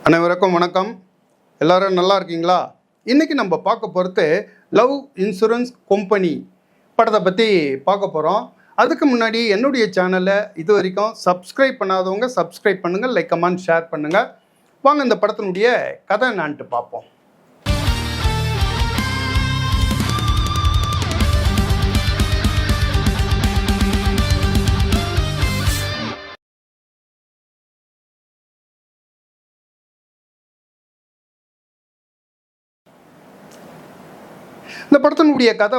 அனைவருக்கும் வணக்கம். எல்லாரும் நல்லா இருக்கீங்களா? இன்றைக்கி நம்ம பார்க்க போகிறது லவ் இன்சூரன்ஸ் கம்பெனி படத்தை பற்றி பார்க்க போகிறோம். அதுக்கு முன்னாடி என்னுடைய சேனலை இது வரைக்கும் சப்ஸ்கிரைப் பண்ணாதவங்க சப்ஸ்கிரைப் பண்ணுங்கள், லைக் கமெண்ட் ஷேர் பண்ணுங்கள். வாங்க இந்த படத்தினுடைய கதை என்னான்ட்டு பார்ப்போம். இந்த படத்தினுடைய கதை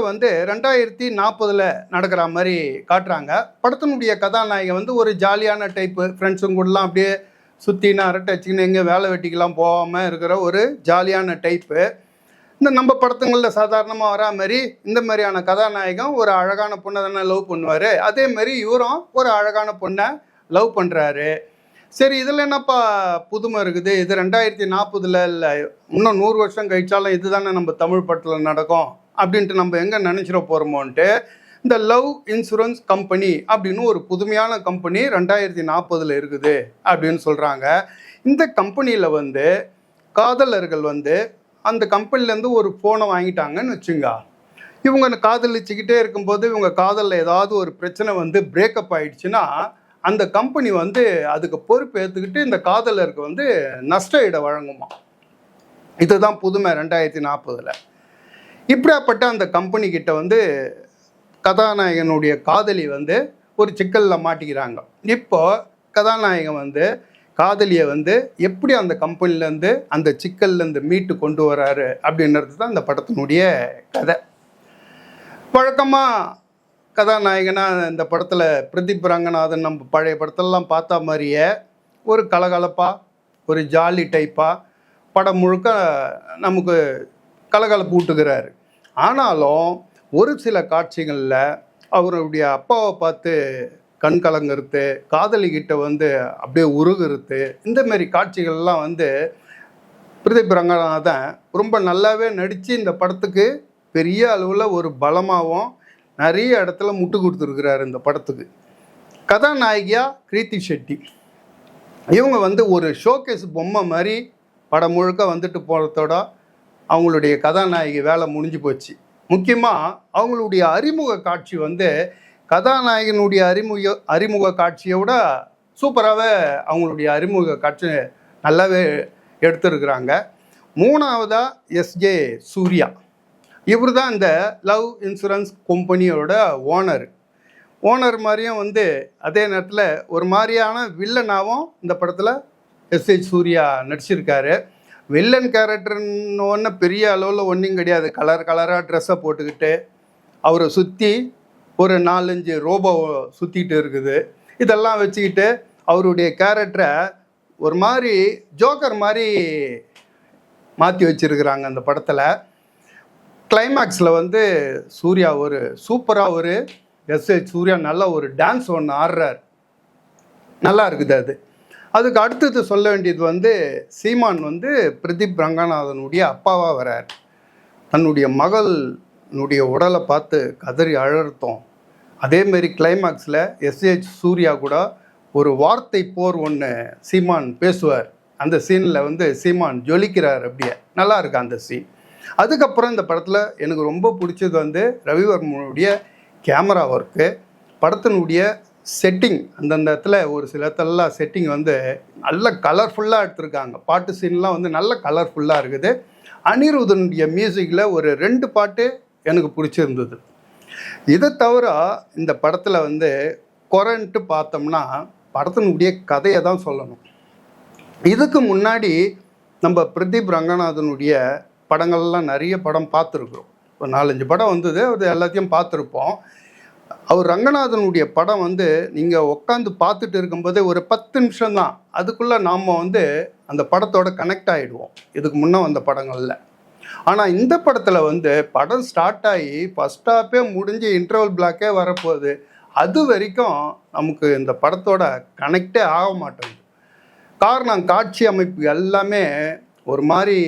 2040 நடக்கிற மாதிரி காட்டுறாங்க. படத்தினுடைய கதாநாயகன் ஒரு ஜாலியான டைப்பு, ஃப்ரெண்ட்ஸுங்க கூடலாம் அப்படியே சுற்றின்னு அரட்டை வச்சுக்கின்னு எங்கே வேலை வெட்டிக்கெலாம் போகாமல் இருக்கிற ஒரு ஜாலியான டைப்பு. இந்த நம்ம படத்துங்களில் சாதாரணமாக வரா மாதிரி இந்த மாதிரியான கதாநாயகன் ஒரு அழகான பொண்ணை தானே லவ் பண்ணுவார். அதே மாதிரி இவரும் ஒரு அழகான பொண்ணை லவ் பண்ணுறாரு. சரி, இதில் என்னப்பா புதுமை இருக்குது? இது 2040 இல்லை, இன்னும் 100 வருஷம் கழிச்சாலும் இது தானே நம்ம தமிழ் படத்தில் நடக்கும் அப்படின்ட்டு நம்ம எங்கே நினச்சிட போகிறோமோன்ட்டு இந்த லவ் இன்சூரன்ஸ் கம்பெனி அப்படின்னு ஒரு புதுமையான கம்பெனி 2040 இருக்குது அப்படின்னு சொல்கிறாங்க. இந்த கம்பெனியில் காதலர்கள் அந்த கம்பெனிலேருந்து ஒரு ஃபோனை வாங்கிட்டாங்கன்னு வச்சுங்க. இவங்க காதலிச்சுக்கிட்டே இருக்கும்போது இவங்க காதலில் ஏதாவது ஒரு பிரச்சனை பிரேக்கப் ஆகிடுச்சுன்னா அந்த கம்பெனி அதுக்கு பொறுப்பு ஏற்றுக்கிட்டு இந்த காதலருக்கு நஷ்ட ஈடை வழங்குமா. இதுதான் புதுமை 2040. இப்படியாப்பட்ட அந்த கம்பெனிக்கிட்ட கதாநாயகனுடைய காதலி ஒரு சிக்கலில் மாட்டிக்கிறாங்க. இப்போ கதாநாயகன் காதலியை எப்படி அந்த கம்பெனிலேருந்து அந்த சிக்கல்லேருந்து மீட்டு கொண்டு வராரு அப்படின்றது தான் இந்த படத்தினுடைய கதை. வழக்கமாக கதாநாயகனாக இந்த படத்தில் பிரதீப் ரங்கநாதன் நம்ம பழைய படத்திலலாம் பார்த்தா மாதிரியே ஒரு கலகலப்பாக ஒரு ஜாலி டைப்பாக படம் முழுக்க நமக்கு கலகலப்பு ஊட்டுகிறாரு. ஆனாலும் ஒரு சில காட்சிகளில் அவருடைய அப்பாவை பார்த்து கண் கலங்கிறது, காதலிக்கிட்ட அப்படியே உருகுறது, இந்தமாரி காட்சிகள்லாம் பிரதீப் ரங்கநாதன் ரொம்ப நல்லாவே நடித்து இந்த படத்துக்கு பெரிய அளவில் ஒரு பலமாகவும் நிறைய இடத்துல முட்டு கொடுத்துருக்கிறாரு இந்த படத்துக்கு. கதாநாயகியாக கிருத்தி ஷெட்டி இவங்க ஒரு ஷோகேஸ் பொம்மை மாதிரி படம் முழுக்க போகிறதோட அவங்களுடைய கதாநாயகி வேலை முடிஞ்சு போச்சு. முக்கியமாக அவங்களுடைய அறிமுக காட்சி கதாநாயகனுடைய அறிமுக காட்சியை விட சூப்பராகவே அவங்களுடைய அறிமுக காட்சி நல்லாவே எடுத்துருக்குறாங்க. மூணாவதாக எஸ்ஜே சூர்யா, இவர் தான் இந்த லவ் இன்சூரன்ஸ் கம்பெனியோட ஓனர் மாதிரியும் அதே நேரத்தில் ஒரு மாதிரியான வில்லனாகவும் இந்த படத்தில் எஸ்ஏ சூர்யா நடிச்சிருக்காரு. வில்லன் கேரக்டர்னு ஒன்று பெரிய அளவில் ஒன்றும் கிடையாது. கலராக ட்ரெஸ்ஸை போட்டுக்கிட்டு அவரை சுற்றி ஒரு 4-5 ரோபோ சுற்றிட்டு இருக்குது. இதெல்லாம் வச்சுக்கிட்டு அவருடைய கேரக்டரை ஒரு மாதிரி ஜோக்கர் மாதிரி மாற்றி வச்சுருக்கிறாங்க அந்த படத்தில். கிளைமேக்ஸில் சூர்யா ஒரு சூப்பராக எஸ்ஏ சூர்யா நல்ல ஒரு டான்ஸ் ஒன்று ஆடுறார், நல்லா இருக்குது. அதுக்கு அடுத்தது சொல்ல வேண்டியது சீமான் பிரதீப் ரங்கநாதனுடைய அப்பாவாக வரார். தன்னுடைய மகளுடைய உடலை பார்த்து கதறி அழறத்தோம். அதேமாரி கிளைமேக்ஸில் எஸ்ஏ சூர்யா கூட ஒரு வார்த்தை போர் ஒன்று சீமான் பேசுவார். அந்த சீனில் சீமான் ஜொலிக்கிறார், அப்படியே நல்லா இருக்கு அந்த சீன். அதுக்கப்புறம் இந்த படத்தில் எனக்கு ரொம்ப பிடிச்சது ரவிவர்மனுடைய கேமரா ஒர்க்கு, படத்தினுடைய செட்டிங். அந்தந்த இடத்துல ஒரு சில இடத்துலலாம் செட்டிங் நல்ல கலர்ஃபுல்லாக எடுத்திருக்காங்க. பாட்டு சீன்லாம் நல்ல கலர்ஃபுல்லாக இருக்குது. அனிருதனுடைய மியூசிக்கில் ஒரு 2 பாட்டு எனக்கு பிடிச்சிருந்தது. இதை தவிர இந்த படத்தில் குறைன்ட்டு பார்த்தோம்னா படத்தினுடைய கதையை தான் சொல்லணும். இதுக்கு முன்னாடி நம்ம பிரதீப் ரங்கநாதனுடைய படங்கள்லாம் நிறைய படம் பார்த்துருக்குறோம். ஒரு 4-5 படம் அது எல்லாத்தையும் பார்த்துருப்போம். அவர் ரங்கநாதனுடைய படம் நீங்கள் உட்காந்து பார்த்துட்டு இருக்கும்போதே ஒரு 10 நிமிஷம் தான், அதுக்குள்ளே நாம் அந்த படத்தோட கனெக்ட் ஆகிடுவோம் இதுக்கு முன்னே வந்த படங்களில். ஆனால் இந்த படத்தில் படம் ஸ்டார்ட் ஆகி ஃபஸ்ட் ஹாஃபே முடிஞ்சு இன்டர்வல் பிளாக்கே வரப்போகுது. அது வரைக்கும் நமக்கு இந்த படத்தோட கனெக்டே ஆக மாட்டேங்குது. காரணம் காட்சி அமைப்பு எல்லாமே ஒரு மாதிரி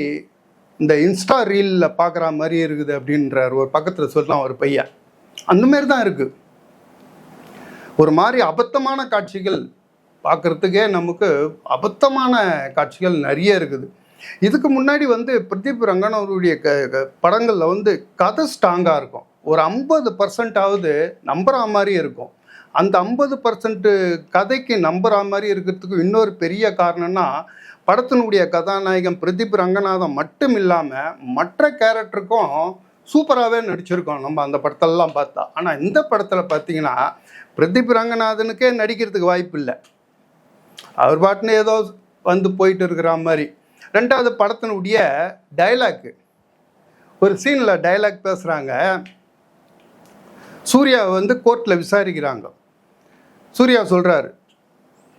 இந்த இன்ஸ்டா ரீலில் பார்க்குற மாதிரி இருக்குது அப்படின்றார் ஒரு பக்கத்தில் சொல்லலாம் ஒரு பையன். அந்தமாரி தான் இருக்குது. ஒரு மாதிரி அபத்தமான காட்சிகள் பார்க்குறதுக்கே நமக்கு அபத்தமான காட்சிகள் நிறைய இருக்குது. இதுக்கு முன்னாடி வந்து பிரதீப் ரங்கன் அவருடைய படங்களில் வந்து கதை ஸ்ட்ராங்காக இருக்கும். ஒரு 50% நம்புற மாதிரி இருக்கும். அந்த 50% கதைக்கு நம்புற மாதிரி இருக்கிறதுக்கு இன்னொரு பெரிய காரணம்னா, படத்தினுடைய கதாநாயகன் பிரதீப் ரங்கநாதன் மட்டும் இல்லாமல் மற்ற கேரக்டருக்கும் சூப்பராகவே நடிச்சிருக்கோம் நம்ம அந்த படத்தெல்லாம் பார்த்தா. ஆனால் இந்த படத்தில் பார்த்தீங்கன்னா பிரதீப் ரங்கநாதனுக்கே நடிக்கிறதுக்கு வாய்ப்பு இல்லை. அவர் பாட்டுன்னு ஏதோ வந்து போயிட்டு இருக்கிற மாதிரி. ரெண்டாவது படத்தினுடைய டைலாக்கு, ஒரு சீனில் டைலாக் பேசுகிறாங்க. சூர்யா வந்து கோர்ட்டில் விசாரிக்கிறாங்க. சூர்யா சொல்கிறார்,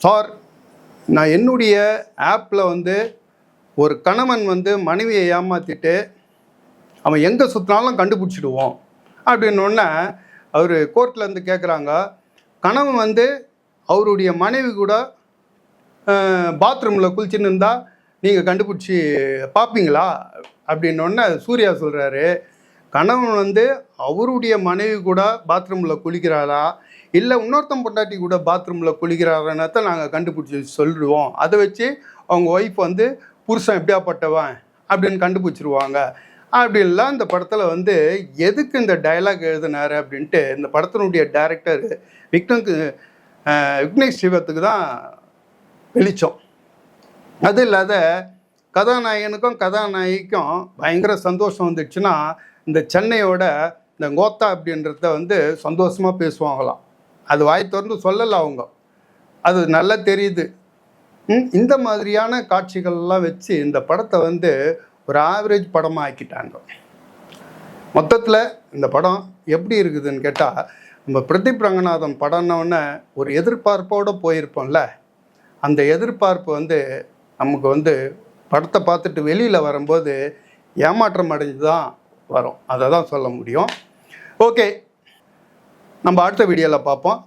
சார் நான் என்னுடைய ஆப்பில் வந்து ஒரு கணவன் வந்து மனைவியை ஏமாற்றிட்டு அவன் எங்கே சுற்றினாலும் கண்டுபிடிச்சிடுவோம் அப்படின்னோடனே அவர் கோர்ட்டில் இருந்து கேட்குறாங்க, கணவன் வந்து அவருடைய மனைவி கூட பாத்ரூமில் குளிச்சுன்னு இருந்தால் நீங்கள் கண்டுபிடிச்சி பார்ப்பீங்களா அப்படின்னோடனே சூர்யா சொல்கிறாரு, கணவன் வந்து அவருடைய மனைவி கூட பாத்ரூமில் குளிக்கிறாரா இல்லை இன்னொருத்தன் பொண்டாட்டி கூட பாத்ரூமில் குளிக்கிறாரான்னு தான் நாங்கள் கண்டுபிடிச்சி சொல்லிடுவோம். அதை வச்சு அவங்க ஒய்ஃப் வந்து புருஷன் எப்படியாப்பட்டவன் அப்படின்னு கண்டுபிடிச்சிருவாங்க அப்படின்லாம் இந்த படத்தில் வந்து எதுக்கு இந்த டைலாக் எழுதினார் அப்படின்ட்டு இந்த படத்தினுடைய டைரக்டர் விக்னேஷ் சிவத்துக்கு தான் வெளிச்சம். அது இல்லாத கதாநாயகனுக்கும் கதாநாயகிக்கும் பயங்கர சந்தோஷம் வந்துடுச்சுன்னா இந்த சென்னையோட இந்த கோத்தா அப்படின்றத வந்து சந்தோஷமாக பேசுவாங்களாம். அது வாய் திறந்து சொல்லலை அவங்க, அது நல்லா தெரியுது. இந்த மாதிரியான காட்சிகள்லாம் வச்சு இந்த படத்தை வந்து ஒரு ஆவரேஜ் படமாக ஆக்கிட்டாங்க. மொத்தத்தில் இந்த படம் எப்படி இருக்குதுன்னு கேட்டால், நம்ம பிரதீப் ரங்கநாதன் படம்னோடனே ஒரு எதிர்பார்ப்போடு போயிருப்போம்ல, அந்த எதிர்பார்ப்பு வந்து நமக்கு வந்து படத்தை பார்த்துட்டு வெளியில் வரும்போது ஏமாற்றம் அடைஞ்சு தான் வரும். அதை தான் சொல்ல முடியும். ஓகே, நம்ம அடுத்த வீடியோவில் பார்ப்போம்.